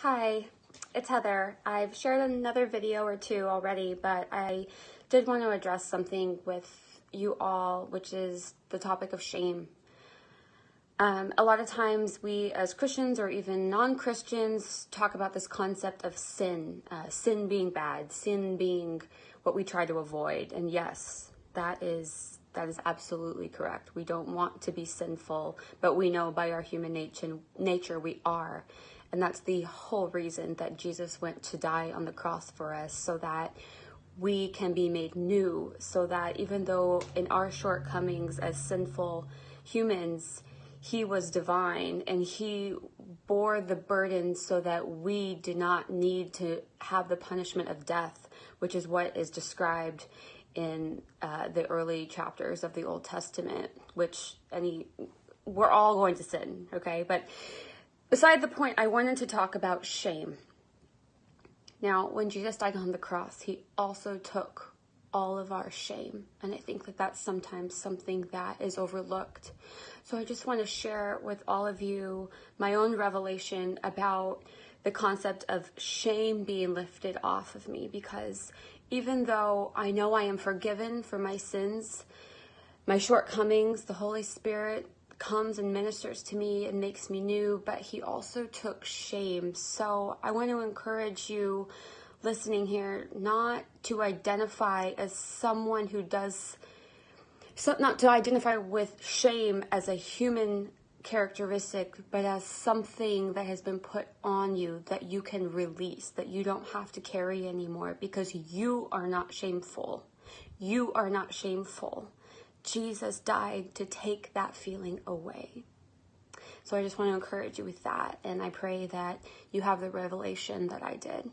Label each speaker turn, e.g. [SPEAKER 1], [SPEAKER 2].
[SPEAKER 1] Hi, it's Heather. I've shared another video or two already, but I did want to address something with you all, which is the topic of shame. A lot of times we as Christians or even non-Christians talk about this concept of sin, sin being bad, sin being what we try to avoid. And yes, that is absolutely correct. We don't want to be sinful, but we know by our human nature we are. And that's the whole reason that Jesus went to die on the cross for us, so that we can be made new, so that even though in our shortcomings as sinful humans, he was divine and he bore the burden so that we do not need to have the punishment of death, which is what is described in the early chapters of the Old Testament, we're all going to sin, okay? But beside the point, I wanted to talk about shame. Now, when Jesus died on the cross, he also took all of our shame. And I think that that's sometimes something that is overlooked. So I just want to share with all of you my own revelation about the concept of shame being lifted off of me, because even though I know I am forgiven for my sins, my shortcomings, the Holy Spirit comes and ministers to me and makes me new, but he also took shame. So I want to encourage you listening here not to identify as someone who not to identify with shame as a human characteristic, but as something that has been put on you that you can release, that you don't have to carry anymore, because you are not shameful. You are not shameful. Jesus died to take that feeling away. So I just want to encourage you with that, and I pray that you have the revelation that I did.